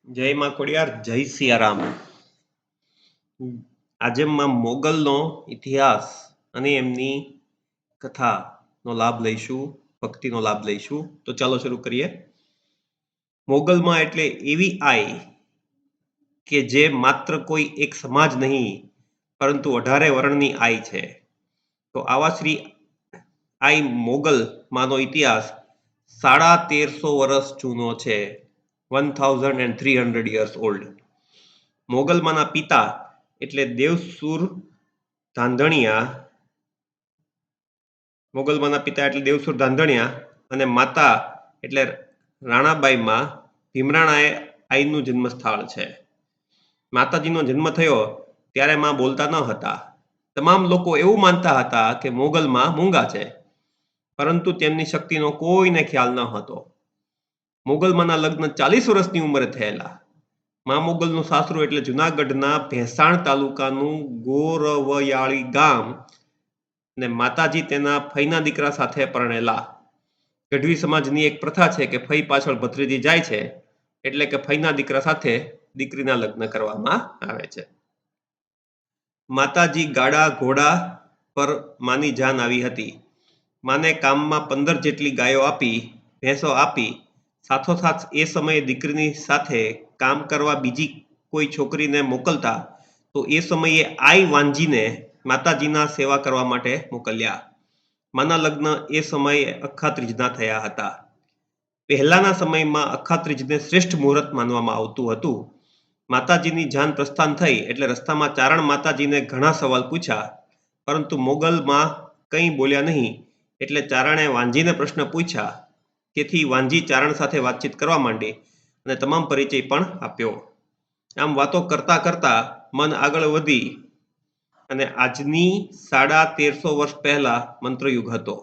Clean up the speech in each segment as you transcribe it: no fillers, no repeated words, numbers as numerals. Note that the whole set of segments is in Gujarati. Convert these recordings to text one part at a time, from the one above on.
જય માં ખોડિયાર, જય સિયારામ. આજે મોગલનો ઇતિહાસ અને એમની કથાનો લાભ લઈશું, ભક્તિનો લાભ લઈશું. તો ચાલો શરૂ કરીએ. મોગલમાં એટલે એવી આઈ કે જે માત્ર કોઈ એક સમાજ નહીં પરંતુ 18 વર્ણની આઈ છે. તો આવા શ્રી આઈ મોગલ માનો ઇતિહાસ 1350 વર્ષ જૂનો છે. 1300 years old. મોગલમાના પિતા એટલે દેવસુર ધાંધણિયા અને માતા એટલે રાણાબાઈમાં ભીમરાણાએ આઈનું જન્મસ્થળ છે. માતાજીનો જન્મ થયો ત્યારે માં બોલતા ન હતા. તમામ લોકો એવું માનતા હતા કે મોગલમાં મૂંગા છે, પરંતુ તેમની શક્તિનો કોઈને ખ્યાલ ન હતો. મોગલમાના લગ્ન 40 વર્ષની ઉંમરે થયેલા. મા મોગલનું સાસરું એટલે જુનાગઢના ભેંસાણ તાલુકાનું ગોરવયાળી ગામ ને માતાજી તેના ફઈના દીકરા સાથે પરણેલા. ગઢવી સમાજની એક પ્રથા છે કે ફઈ પાછળ ભત્રીજી જાય છે, એટલે કે ફઈના દીકરા સાથે દીકરીના લગ્ન કરવામાં આવે છે. માતાજી ગાડા ઘોડા પર માની જાન આવી હતી. માને કામમાં 15 જેટલી ગાયો આપી, ભેંસો આપી. સાથોસાથ એ સમયે દીકરીની સાથે કામ કરવા બીજી કોઈ છોકરીને મોકલતા તો એ સમયે આઈ વાંજીને માતાજીના સેવા કરવા માટે મોકલ્યા. માના લગ્ન એ સમયે અખાત્રીજના થયા હતા. પહેલાના સમયમાં અખાત્રીજને શ્રેષ્ઠ મુહૂર્ત માનવામાં આવતું હતું. માતાજીની જાન પ્રસ્થાન થઈ એટલે રસ્તામાં ચારણ માતાજીને ઘણા સવાલ પૂછ્યા, પરંતુ મોગલમાં કંઈ બોલ્યા નહીં. એટલે ચારણે વાંજીને પ્રશ્ન પૂછ્યા. તેથી વાંજી ચારણ સાથે વાતચીત કરવા માંડી અને તમામ પરિચય પણ આપ્યો. આમ વાતો કરતા કરતા મન આગળ વધી અને આજની 1350 વર્ષ પહેલા મંત્રયુગ હતો.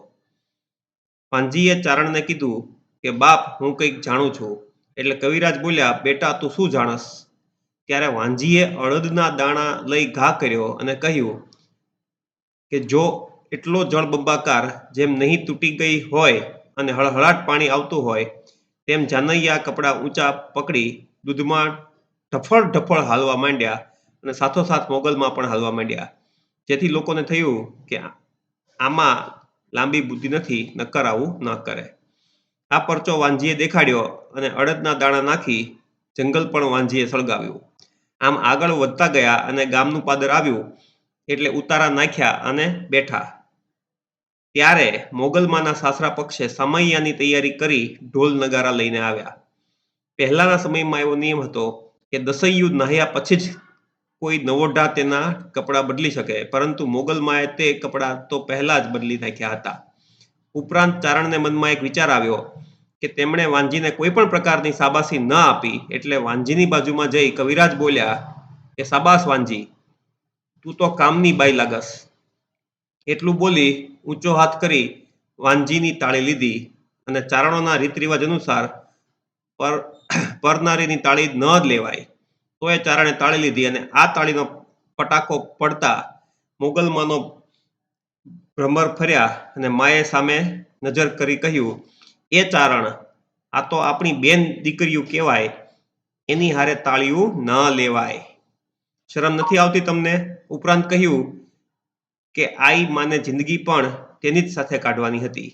વાંજીએ ચારણને કીધું કે બાપ, હું કંઈક જાણું છું. એટલે કવિરાજ બોલ્યા, બેટા તું શું જાણસ? ત્યારે વાંજીએ અડદના દાણા લઈ ઘા કર્યો અને કહ્યું કે જો એટલો જળબંબાકાર જેમ નહીં તૂટી ગઈ હોય અને હળહળાટ પાણી આવતું હોય તેમ જાનૈયા કપડાં ઊંચા પકડી દૂધમાં ઢફળ ઢફળ હાલવા માંડ્યા અને સાથોસાથ મોગલમાં પણ હાલવા માંડ્યા. જેથી લોકોને થયું કે આમાં લાંબી બુદ્ધિ નથી, નક્કર આવું ન કરે. આ પરચો વાંજીએ દેખાડ્યો અને અડદના દાણા નાખી જંગલ પણ વાંજીએ સળગાવ્યું. આમ આગળ વધતા ગયા અને ગામનું પાદર આવ્યું એટલે ઉતારા નાખ્યા અને બેઠા. ત્યારે મોગલમાના સાસરા પક્ષે સામૈયાની તૈયારી કરી ઢોલ નગારા લઈને આવ્યા. પહેલાના સમયમાં એવો નિયમ હતો કે દસૈયું નાહ્યા પછી જ કોઈ નવોઢા તેના કપડાં બદલી શકે, પરંતુ મોગલમાએ તે કપડાં તો પહેલા જ બદલી નાખ્યા હતા. ઉપરાંત ચારણને મનમાં એક વિચાર આવ્યો કે તેમણે વાંજીને કોઈ પણ પ્રકારની શાબાશી ન આપી, એટલે વાંજીની બાજુમાં જઈ કવિરાજ બોલ્યા કે શાબાશ વાંજી, તું તો કામની બાઈ લાગસ. એટલું બોલી ઊંચો હાથ કરી વાંજીની તાળી લીધી અને ચારણોના રીત રિવાજ અનુસાર પરનારીની તાળી ન લેવાય, તો એ ચારણે તાળી લીધી અને આ તાળીનો પટાકો પડતા મોગલમાનો ભ્રમર ફર્યા અને માએ સામે નજર કરી કહ્યું, એ ચારણ, આ તો આપણી બેન દીકરીઓ કહેવાય, એની હારે તાળીઓ ન લેવાય. શરમ નથી આવતી તમને? ઉપરાંત કહ્યું કે આઈ માને જિંદગી પણ તેની જ સાથે કાઢવાની હતી.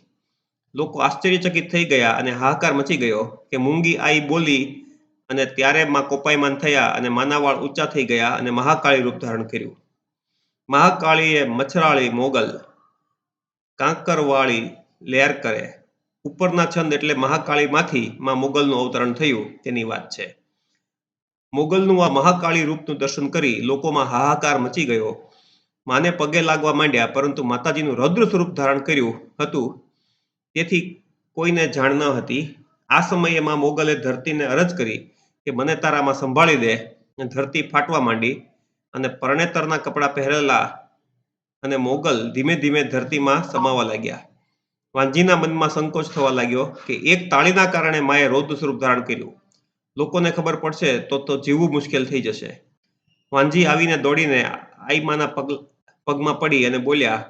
લોકો આશ્ચર્યચકિત થઈ ગયા અને હાહાકાર મચી ગયો કે મૂંગી આઈ બોલી અને ત્યારે માં કોપાયમાન થયા અને માના વાળ ઊંચા થઈ ગયા અને મહાકાળી રૂપ ધારણ કર્યું. મહાકાળીએ મચ્છરાળી મોગલ, કાંકરવાળી લેર કરે. ઉપરના છંદ એટલે મહાકાળીમાંથી માં મોગલનું અવતરણ થયું તેની વાત છે. મોગલનું આ મહાકાળી રૂપનું દર્શન કરી લોકોમાં હાહાકાર મચી ગયો. માને પગે લાગવા માંડ્યા, પરંતુ માતાજીનું રૌદ્ર સ્વરૂપ ધારણ કર્યું હતું તેથી કોઈને જાણ ન હતી. આ સમયે માં મોગલે ધરતીને અરજ કરી કે મને તારામાં સંભાળી દે. ધરતી ફાટવા માંડી અને પરણેતરના કપડાં પહેરેલા અને મોગલ ધીમે ધીમે ધરતીમાં સમાવા લાગ્યા. વાંજીના મનમાં સંકોચ થવા લાગ્યો કે એક તાળીના કારણે માએ રૌદ્ર સ્વરૂપ ધારણ કર્યું. લોકોને ખબર પડશે તો જીવવું મુશ્કેલ થઈ જશે. વાંજી આવીને દોડીને આઈમાના પગમાં પડી અને બોલ્યા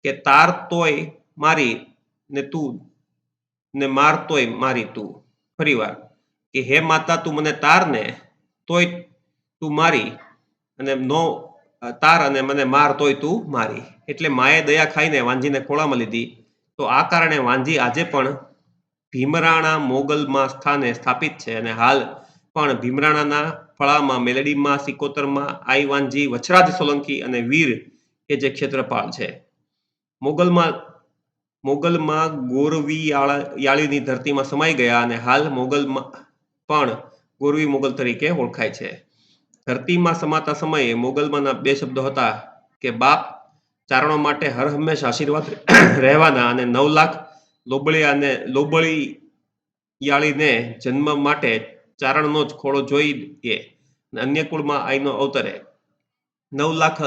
કે તાર તોય મારી ને તું ને માર તોય મારી તું. ફરીવાર, કે હે માતા તું મને તાર ને તોય તું મારી, અને નો તાર અને મને માર તોય તું મારી. એટલે માએ દયા ખાઈને વાંજીને ખોળામાં લીધી. તો આ કારણે વાંજી આજે પણ ભીમરાણા મોગલમાં સ્થાને સ્થાપિત છે, અને હાલ પણ ભીમરાણાના ફળામાં, મેલડીમાં, સિકોતરમાં આઈ વાંજી, વછરાજ સોલંકી અને વીર એ જે ક્ષેત્રપાળ છે. મોગલમાં ગોરવિયાળીની ધરતીમાં સમાઈ ગયા, અને હાલ મોગલમાં પણ ગોરવી મોગલ તરીકે ઓળખાય છે. ધરતીમાં સમાતા સમયે મોગલમાંના બે શબ્દો હતા કે બાપ ચારણો માટે હર હંમેશા આશીર્વાદ રહેવાના, અને 9 લાખ લોબળિયાળીને જન્મ માટે ચારણનો જ ખોળો જોઈએ, અન્ય કુળમાં આઈનો અવતરે. 9 લાખ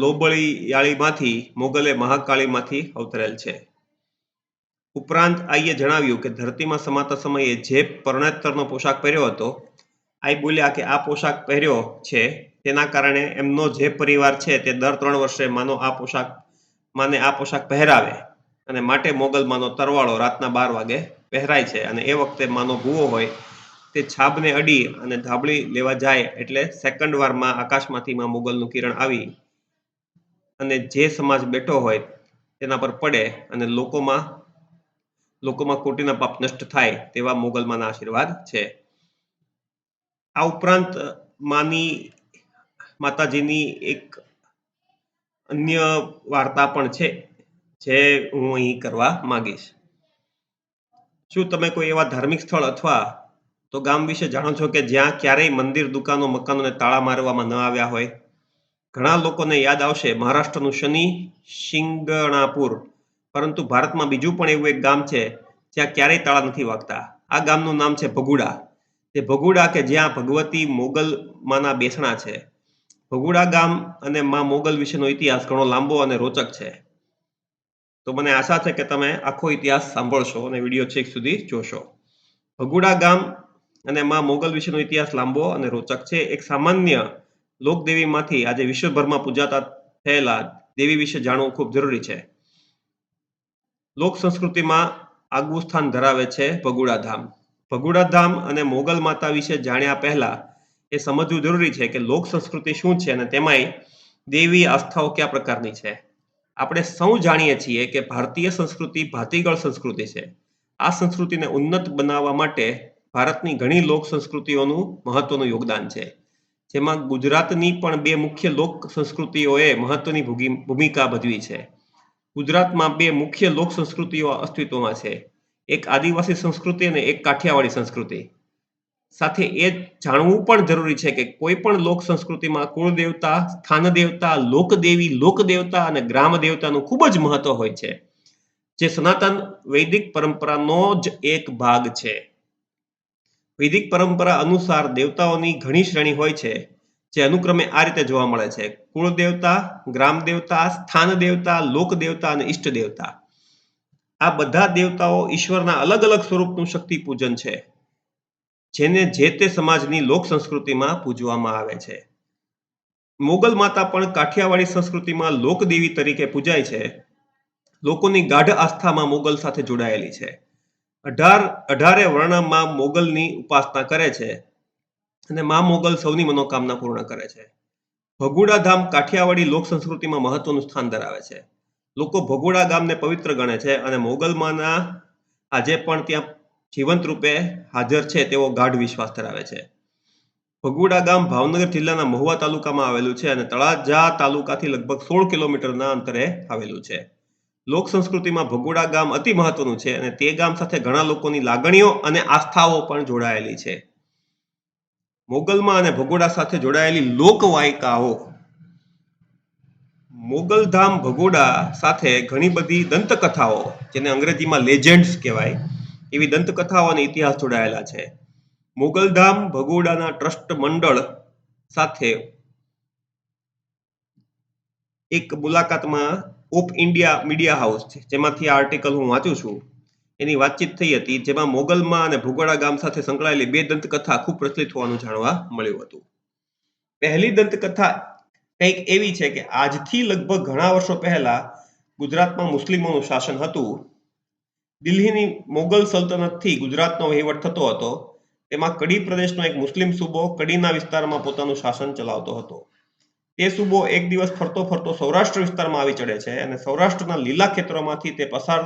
લોબળિયાળીમાંથી મોગલે મહાકાળીમાંથી અવતરેલ છે. ઉપરાંત આઈએ જણાવ્યું કે ધરતીમાં સમાતા સમયે જે પરણેતરનો પોશાક પહેર્યો હતો, આઈ બોલ્યા કે આ પોશાક પહેર્યો છે તેના કારણે એમનો જે પરિવાર છે તે દર 3 વર્ષે માને આ પોશાક પહેરાવે, અને માટે મોગલમાંનો તરવાળો રાતના 12 વાગે પહેરાય છે. અને એ વખતે માનો ભૂવો હોય તે છાબને અડી અને ધાબળી લેવા જાય એટલે સેકન્ડ વારમાં આકાશમાંથી માં મોગલનું કિરણ આવી અને જે સમાજ બેઠો હોય તેના પર પડે અને લોકોમાં કોટીના પાપ નષ્ટ થાય તેવા મોગલમાંના આશીર્વાદ છે. આ ઉપરાંત માતાજીની એક અન્ય વાર્તા પણ છે જે હું અહીં કરવા માંગીશ. શું તમે કોઈ એવા ધાર્મિક સ્થળ અથવા તો ગામ વિશે જાણો છો કે જ્યાં ક્યારેય મંદિર, દુકાનો, મકાનોને તાળા મારવામાં ન આવ્યા હોય? ઘણા લોકોને યાદ આવશે મહારાષ્ટ્રનું શનિ શિંગણાપુર, પરંતુ ભારતમાં બીજું પણ એવું એક ગામ છે જ્યાં ક્યારેય તાળા નથી વાગતા. આ ગામનું નામ છે ભગુડા. તે ભગુડા કે જ્યાં ભગવતી મોગલ માના બેસણા છે. ભગુડા ગામ અને માં મોગલ વિશેનો ઇતિહાસ ઘણો લાંબો અને રોચક છે. તો મને આશા છે કે તમે આખો ઇતિહાસ સાંભળશો અને વિડીયો છેક સુધી જોશો. ભગુડા ગામ અને માં મોગલ વિશેનો ઇતિહાસ લાંબો અને રોચક છે. એક સામાન્ય લોકદેવીમાંથી આજે વિશ્વભરમાં પૂજાતા થયેલા દેવી વિશે જાણવું ખૂબ જરૂરી છે. લોક સંસ્કૃતિમાં આગવું સ્થાન ધરાવે છે ભગુડા ધામ. ભગુડા ધામ અને મોગલ માતા વિશે જાણ્યા પહેલા એ સમજવું જરૂરી છે કે લોક સંસ્કૃતિ શું છે અને તેમાંય દેવી આસ્થાઓ કયા પ્રકારની છે. આપણે સૌ જાણીએ છીએ કે ભારતીય સંસ્કૃતિ ભાતીગળ સંસ્કૃતિ છે. આ સંસ્કૃતિને ઉન્નત બનાવવા માટે ભારતની ઘણી લોક સંસ્કૃતિઓનું મહત્વનું યોગદાન છે, જેમાં ગુજરાતની પણ 2 મુખ્ય લોક સંસ્કૃતિઓએ મહત્વની ભૂમિકા ભજવી છે. ગુજરાતમાં 2 મુખ્ય લોક સંસ્કૃતિઓ અસ્તિત્વમાં છે, એક આદિવાસી સંસ્કૃતિ અને એક કાઠિયાવાડી સંસ્કૃતિ. સાથે એ જાણવું પણ જરૂરી છે કે કોઈ પણ લોક સંસ્કૃતિમાં કુળદેવતા, સ્થાન દેવતા, લોકદેવી, લોકદેવતા અને ગ્રામ દેવતાનું ખૂબ જ મહત્વ હોય છે, જે સનાતન વૈદિક પરંપરાનો જ એક ભાગ છે. વૈદિક પરંપરા અનુસાર દેવતાઓની ઘણી શ્રેણી હોય છે, જે અનુક્રમે આ રીતે જોવા મળે છે: કુળ દેવતા, ગ્રામ દેવતા, સ્થાન દેવતા, લોક દેવતા અને ઈષ્ટ દેવતા. આ બધા દેવતાઓ ઈશ્વરના અલગ અલગ સ્વરૂપનું શક્તિ પૂજન છે, જેને જે તે સમાજની લોક સંસ્કૃતિમાં પૂજવામાં આવે છે. મોગલ માતા પણ કાઠિયાવાડી સંસ્કૃતિમાં લોકદેવી તરીકે પૂજાય છે. લોકોની ગાઢ આસ્થામાં મોગલ સાથે જોડાયેલી છે. 18 વર્ણમાં મોગલની ઉપાસના કરે છે અને માં મોગલ સૌની મનોકામના પૂર્ણ કરે છે. ભગુડા ધામ કાઠિયાવાડી લોક સંસ્કૃતિમાં મહત્વનું સ્થાન ધરાવે છે. લોકો ભગુડા ગામને પવિત્ર ગણે છે અને મોગલમાંના આજે પણ ત્યાં જીવંત રૂપે હાજર છે તેવો ગાઢ વિશ્વાસ ધરાવે છે. ભગુડા ગામ ભાવનગર જિલ્લાના મહુવા તાલુકામાં આવેલું છે અને તળાજા તાલુકાથી લગભગ 16 કિલોમીટરના અંતરે આવેલું છે. લોક સંસ્કૃતિમાં ભગુડા ગામ અતિ મહત્વનું છે અને તે ગામ સાથે ઘણા લોકોની લાગણીઓ અને આસ્થાઓ પણ જોડાયેલી છે. મોગલમાં અને ભગુડા સાથે જોડાયેલી લોકવાયકાઓ. મોગલધામ ભગુડા સાથે ઘણી બધી દંતકથાઓ, જેને અંગ્રેજીમાં લેજેન્ડ્સ કહેવાય, એવી દંતકથાઓ અને ઇતિહાસ જોડાયેલા છે. મોગલધામ ભગુડાના ટ્રસ્ટ મંડળ સાથે એક મુલાકાતમાં ઓપ ઇન્ડિયા મીડિયા હાઉસ, જેમાંથી આ આર્ટિકલ હું વાંચું છું, એની વાતચીત થઈ હતી, જેમાં મોગલમાં અને ભગુડા ગામ સાથે સંકળાયેલી 2 દંતકથા ખૂબ પ્રચલિત હોવાનું જાણવા મળ્યું હતું. પહેલી દંતકથા કંઈક એવી છે કે આજથી લગભગ ઘણા વર્ષો પહેલા ગુજરાતમાં મુસ્લિમોનું શાસન હતું, દિલ્હીની મોગલ સલ્તનતથી ગુજરાતનો વહીવટ થતો હતો, તેમાં કડી પ્રદેશનો એક મુસ્લિમ સૂબો કડીના વિસ્તારમાં પોતાનું શાસન ચલાવતો હતો. તે સૂબો એક દિવસ ફરતો ફરતો સૌરાષ્ટ્ર વિસ્તારમાં આવી ચડે છે અને સૌરાષ્ટ્રના લીલા ખેતરોમાંથી તે પસાર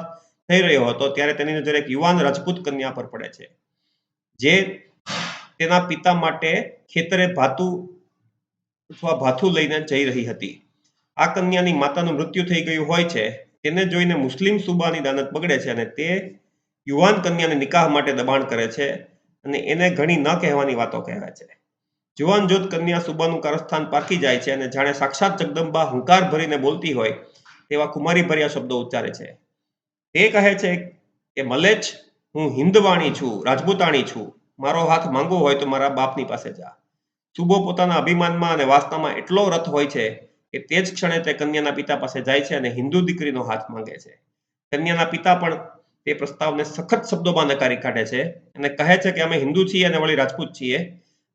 થઈ રહ્યો હતો ત્યારે તેની નજર એક યુવાન રાજપૂત કન્યા પર પડે છે, જે તેના પિતા માટે ખેતરે ભાથું લઈને જઈ રહી હતી. આ કન્યાની માતાનું મૃત્યુ થઈ ગયું હોય છે. તેને જોઈને મુસ્લિમ સૂબાની દાનત બગડે છે અને તે યુવાન કન્યાને નિકાહ માટે દબાણ કરે છે અને એને ઘણી ન કહેવાની વાતો કહેવાય છે. જુવાન જોત કન્યા સૂબાનું કારસ્થાન પારખી જાય છે અને જાણે સાક્ષાત જગદંબા હુંકાર ભરીને બોલતી હોય તેવા કુમારી ભર્યા શબ્દો ઉચ્ચારે છે. તે કહે છે કે મલેચ્છ, હું હિન્દવાણી છું, રાજપૂતાણી છું, મારો હાથ માંગવો હોય તો મારા બાપની પાસે જા. સૂબો પોતાના અભિમાનમાં અને વાસનામાં એટલો રથ હોય છે કે તે જ ક્ષણે તે કન્યાના પિતા પાસે જાય છે અને હિન્દુ દીકરીનો હાથ માંગે છે. કન્યાના પિતા પણ તે પ્રસ્તાવને સખત શબ્દોમાં નકારી કાઢે છે અને કહે છે કે અમે હિન્દુ છીએ અને વળી રાજપૂત છીએ,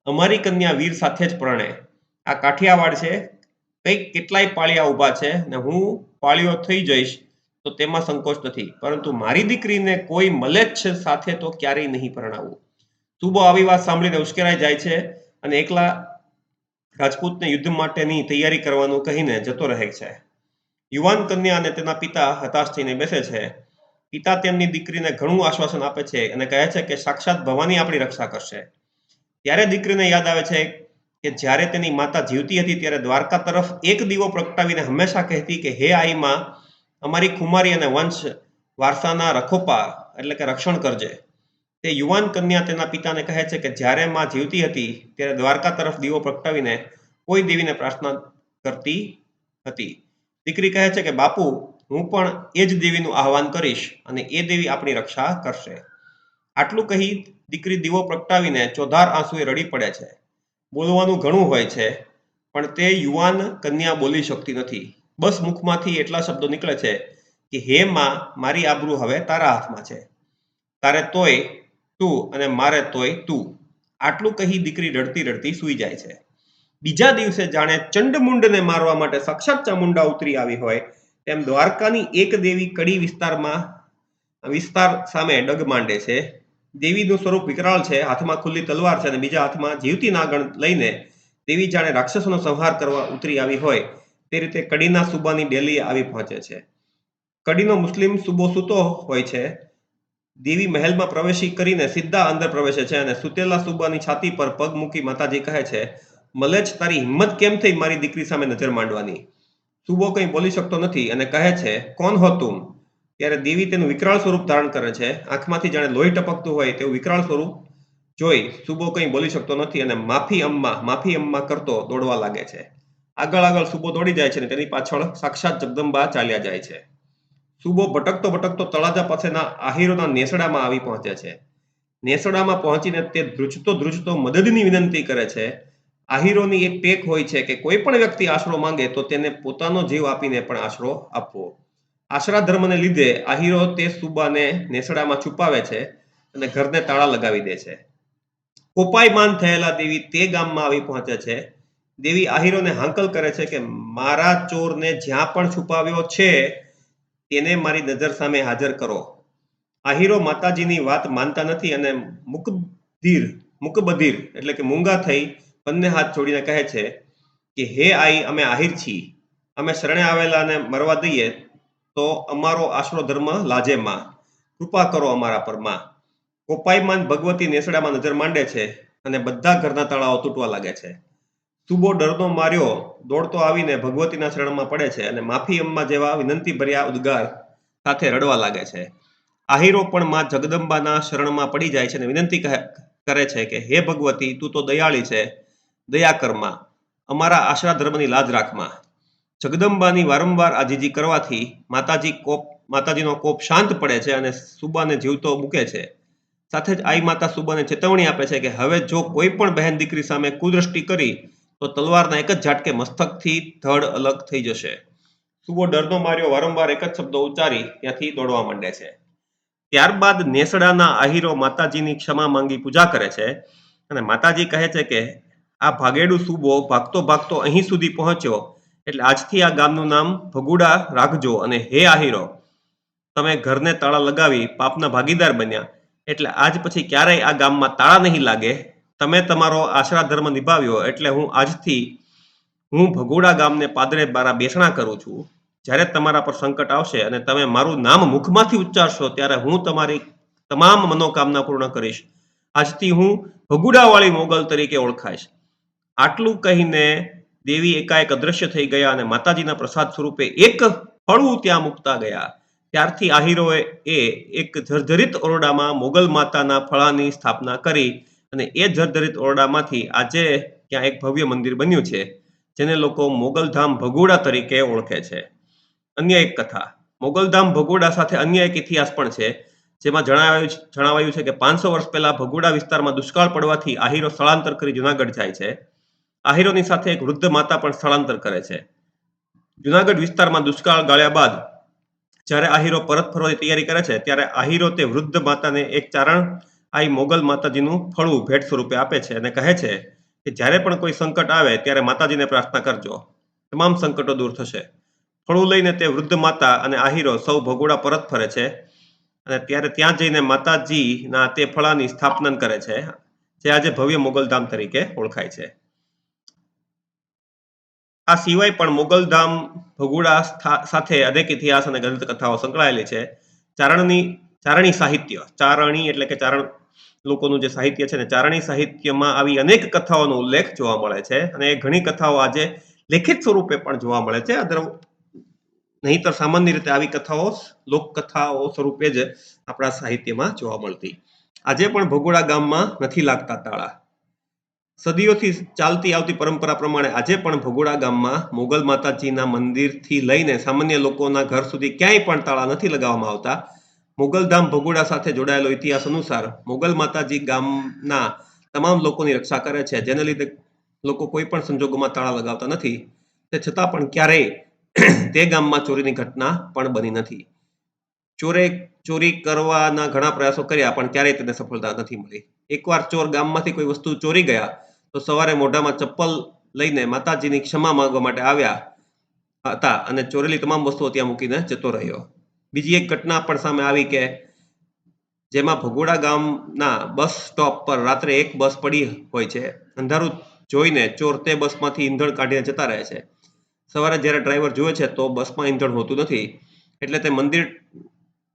અમારી કન્યા વીર સાથે જ પરણે. આ કાઠિયાવાડ છે, કંઈક કેટલાય પાળિયા ઊભા છે અને હું પાળિયો થઈ જઈશ તો તેમાં સંકોચ નથી, પરંતુ મારી દીકરીને કોઈ મલેચ્છ સાથે તો ક્યારેય નહીં પરણાવવું. સૂબો આવી વાત સાંભળીને ઉશ્કેરાઈ જાય છે અને એકલા રાજપૂતને યુદ્ધ માટેની તૈયારી કરવાનું કહીને જતો રહે છે. યુવાન કન્યા અને તેના પિતા હતાશ થઈને બેસે છે. પિતા તેમની દીકરીને ઘણું આશ્વાસન આપે છે અને કહે છે કે સાક્ષાત ભવાની આપણી રક્ષા કરશે. ત્યારે દીકરીને યાદ આવે છે કે જ્યારે તેની માતા જીવતી હતી ત્યારે દ્વારકા તરફ એક દીવો પ્રગટાવીને હંમેશા કહેતી કે હે આઈ માં, અમારી કુમારી અને વંશ વારસાના રખોપા એટલે કે રક્ષણ કરજે. તે યુવાન કન્યા તેના પિતાને કહે છે કે જ્યારે માં જીવતી હતી ત્યારે દ્વારકા તરફ દીવો પ્રગટાવીને કોઈ દેવીને પ્રાર્થના કરતી હતી. દીકરી કહે છે કે બાપુ, હું પણ એ જ દેવીનું આહવાન કરીશ અને એ દેવી આપણી રક્ષા કરશે. આટલું કહી દીકરી દીવો પ્રગટાવીને ચોધાર આંસુએ રડી પડે છે. બોલવાનું ઘણું હોય છે, પણ તે યુવાન કન્યા બોલી શકતી નથી. બસ મુખમાંથી એટલા શબ્દો નીકળે છે કે હે માં, મારી આબરૂ હવે તારા હાથમાં છે, તારે તોય તું અને મારે તોય તું. આટલું કહી દીકરી રડતી રડતી સૂઈ જાય છે. બીજા દિવસે જાણે ચંડમુંડને મારવા માટે સાક્ષાત ચામુંડા ઉતરી આવી હોય તેમ દ્વારકાની એક દેવી કડી વિસ્તાર સામે ડગ માંડે છે. દેવીનું સ્વરૂપ વિકરાળ છે, હાથમાં ખુલ્લી તલવાર છે અને બીજા હાથમાં જીવતી નાગણ લઈને દેવી જાણે રાક્ષસોનો સંહાર કરવા ઉતરી આવી હોય તે રીતે કડીના સૂબાની ડેલીએ આવી પહોંચે છે. કડીનો મુસ્લિમ સૂબો સૂતો હોય છે. દેવી મહેલમાં પ્રવેશી કરીને સીધા અંદર પ્રવેશે છે અને સૂતેલા સૂબાની છાતી પર પગ મૂકી માતાજી કહે છે, મલેચ્છ, તારી હિંમત કેમ થઈ મારી દીકરી સામે નજર માંડવાની? સૂબો કંઈ બોલી શકતો નથી અને કહે છે, કોણ હો તુમ? ત્યારે દેવી તેનું વિકરાળ સ્વરૂપ ધારણ કરે છે. આંખમાંથી જાણે લોહી ટપકતું હોય તેવું વિકરાળ સ્વરૂપ જોઈ સૂબો કંઈ બોલી શકતો નથી અને માફી અમ્મા કરતો દોડવા લાગે છે. આગળ સૂબો દોડી જાય છે અને તેની પાછળ સાક્ષાત જગદંબા ચાલ્યા જાય છે. સૂબો ભટકતો તળાજા પાસેના આહીરોના નેસડામાં આવી પહોંચે છે. નેસડામાં પહોંચીને તે ધ્રુજતો મદદની વિનંતી કરે છે. આહીરોની એક ટેક હોય છે કે કોઈ પણ વ્યક્તિ આશરો માંગે તો તેને પોતાનો જીવ આપીને પણ આશરો આપવો. આશરા ધર્મને લીધે આહીરો તે સૂબાને નેસડામાં છુપાવે છે અને ઘરને તાળા લગાવી દે છે. કોપાયમાન થયેલા દેવી તે ગામમાં આવી પહોંચે છે. દેવી આહીરોને હાંકલ કરે છે કે મારા ચોરને જ્યાં પણ છુપાવ્યો છે તેને મારી નજર સામે હાજર કરો. આહીરો માતાજીની વાત માનતા નથી અને મુકબધીર એટલે કે મૂંગા થઈ બંને હાથ જોડીને કહે છે કે હે આઈ, અમે આહીર છીએ, અમે શરણે આવેલાને મરવા દઈએ તો અમારો આશરો ધર્મ લાજે માં, કૃપા કરો અમારા પર માં. કોપાયમાન ભગવતી નેસડામાં નજર માંડે છે અને બધા ઘરના તાળાઓ તૂટવા લાગે છે. સૂબો ડરનો માર્યો દોડતો આવીને ભગવતીના શરણમાં પડે છે અને માફી અમ્મા જેવા વિનંતી ભર્યા ઉદ્ગાર સાથે રડવા લાગે છે. આહીરો પણ માં જગદંબાના શરણમાં પડી જાય છે અને વિનંતી કરે છે કે હે ભગવતી, તું તો દયાળી છે, દયા કરમાં, અમારા આશરા ધર્મની લાજ રાખમાં. જગદંબાની વારંવાર આજીજી કરવાથી માતાજીનો કોપ શાંત પડે છે અને સૂબાને જીવતો મૂકે છે. સાથે જ આઈ માતા સૂબાને ચેતવણી આપે છે કે હવે જો કોઈ પણ બહેન દીકરી સામે કુદ્રષ્ટિ કરી તો તલવારના એક જ ઝાટકે મસ્તકથી ધડ અલગ થઈ જશે. સૂબો ડરનો માર્યો વારંવાર એક જ શબ્દો ઉચ્ચારી ત્યાંથી દોડવા માંડે છે. ત્યારબાદ નેસડાના આહીરો માતાજીની ક્ષમા માંગી પૂજા કરે છે અને માતાજી કહે છે કે આ ભાગેડુ સૂબો ભાગતો અહીં સુધી પહોંચ્યો એટલે આજથી આ ગામનું નામ ભગુડા રાખજો અને હે આહીરો, તમે ઘરને તાળા લગાવી પાપના ભાગીદાર બન્યા, એટલે આજ પછી ક્યારેય આ ગામમાં તાળા નહીં લાગે. તમે તમારો આશરા ધર્મ નિભાવ્યો, એટલે આજથી હું ભગોડા ગામને પાદરે મારા બેસણા કરું છું. જ્યારે તમારા પર સંકટ આવશે અને તમે મારું નામ મુખમાંથી ઉચ્ચારશો, ત્યારે હું તમારી તમામ મનોકામના પૂર્ણ કરીશ. આજથી હું ભગુડાવાળી મોગલ તરીકે ઓળખાઈશ. આટલું કહીને દેવી એકાએક અદ્રશ્ય થઈ ગયા અને માતાજીના પ્રસાદ સ્વરૂપે એક ફળું ત્યાં મૂકતા ગયા. ત્યારથી આહીરોએ એક જર્જરિત ઓરડામાં મોગલ માતાના ફળાની સ્થાપના કરી અને એ જર્જરિત ઓરડામાંથી આજે ત્યાં એક ભવ્ય મંદિર બન્યું છે, જેને લોકો મોગલધામ ભગોડા તરીકે ઓળખે છે. અન્ય એક કથા, મોગલધામ ભગોડા સાથે અન્ય એક ઇતિહાસ પણ છે, જેમાં જણાવાયું છે કે 500 વર્ષ પહેલા ભગોડા વિસ્તારમાં દુષ્કાળ પડવાથી આહીરો સ્થળાંતર કરી જુનાગઢ જાય છે. આહીરોની સાથે એક વૃદ્ધ માતા પણ સ્થળાંતર કરે છે. જુનાગઢ વિસ્તારમાં દુષ્કાળ ગાળ્યા બાદ જ્યારે આહીરો પરત ફરવાની તૈયારી કરે છે, ત્યારે આહીરો તે વૃદ્ધ માતાને એક ચારણ આઈ મોગલ માતાજીનું ફળું ભેટ સ્વરૂપે આપે છે અને કહે છે કે જ્યારે પણ કોઈ સંકટ આવે ત્યારે માતાજીને પ્રાર્થના કરજો, તમામ સંકટો દૂર થશે. ફળું લઈને તે વૃદ્ધ માતા અને આહીરો સૌ ભગોડા પરત ફરે છે અને ત્યારે ત્યાં જઈને માતાજીના તે ફળાની સ્થાપના કરે છે, જે આજે ભવ્ય મોગલધામ તરીકે ઓળખાય છે. આ સિવાય પણ મોગલધામ ભગોડા સાથે અનેક ઇતિહાસ અને ગ્રંથ કથાઓ સંકળાયેલી છે. ચારણી સાહિત્ય, ચારણી એટલે કે ચારણ લોકોનું જે સાહિત્ય છે ને, ચારણી સાહિત્યમાં આવી અનેક કથાઓનો ઉલ્લેખ જોવા મળે છે અને એ ઘણી કથાઓ આજે લેખિત સ્વરૂપે પણ જોવા મળે છે. નહીંતર સામાન્ય રીતે આવી કથાઓ લોકકથાઓ સ્વરૂપે જ આપણા સાહિત્યમાં જોવા મળતી. આજે પણ ભગોડા ગામમાં નથી લાગતા તાળા. સદીઓથી ચાલતી આવતી પરંપરા પ્રમાણે આજે પણ ભગોડા ગામમાં મોગલ માતાજીના મંદિરથી લઈને સામાન્ય લોકોના ઘર સુધી ક્યાંય પણ તાળા નથી લગાવવામાં આવતા. મોગલધામ ભગોડા સાથે જોડાયેલો ઇતિહાસ અનુસાર મોગલ માતાજી ગામના તમામ લોકોની રક્ષા કરે છે, જેને લીધે લોકો કોઈ પણ સંજોગોમાં તાળા લગાવતા નથી. તે છતાં પણ ક્યારેય તે ગામમાં ચોરીની ઘટના પણ બની નથી. ચોરી કરવાના ઘણા પ્રયાસો કર્યા, પણ ક્યારેય તેને સફળતા નથી મળી. એકવાર ચોર ગામમાંથી કોઈ વસ્તુ ચોરી ગયા તો સવારે મોઢામાં ચપ્પલ લઈને માતાજીની ક્ષમા માંગવા માટે આવ્યા હતા અને ચોરેલી તમામ વસ્તુઓ ત્યાં મૂકીને જતો રહ્યો. બીજી એક ઘટના પણ સામે આવી કે જેમાં ભગોડા ગામના બસ સ્ટોપ પર રાત્રે એક બસ પડી હોય છે. અંધારું જોઈને ચોર તે બસમાંથી ઈંધણ કાઢીને જતા રહે છે. સવારે જ્યારે ડ્રાઈવર જુએ છે તો બસમાં ઈંધણ હોતું નથી, એટલે તે મંદિર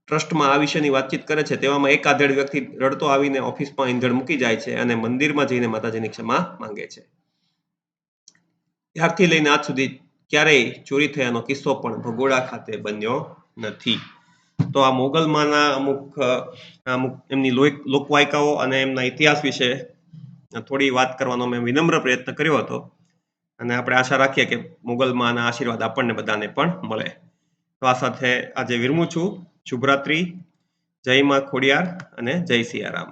ટ્રસ્ટમાં આ વિશેની વાતચીત કરે છે. તેવામાં એક આધેડ વ્યક્તિ રડતો આવીને ઓફિસમાં ઈંધણ મૂકી જાય છે અને મંદિરમાં જઈને માતાજીની ક્ષમા માંગે છે. ત્યારથી લઈને આજ સુધી ક્યારેય ચોરી થયાનો કિસ્સો પણ ભગોડા ખાતે બન્યો નથી. તો આ મોગલમાના અમુક એમની લોકવાયકાઓ અને એમના ઇતિહાસ વિશે થોડી વાત કરવાનો મેં વિનમ્ર પ્રયત્ન કર્યો હતો અને આપણે આશા રાખીએ કે મોગલમાના આશીર્વાદ આપણને બધાને પણ મળે. તો આ સાથે આજે વિરમું છું. શુભરાત્રી, જય માં ખોડિયાર અને જય સિયારામ.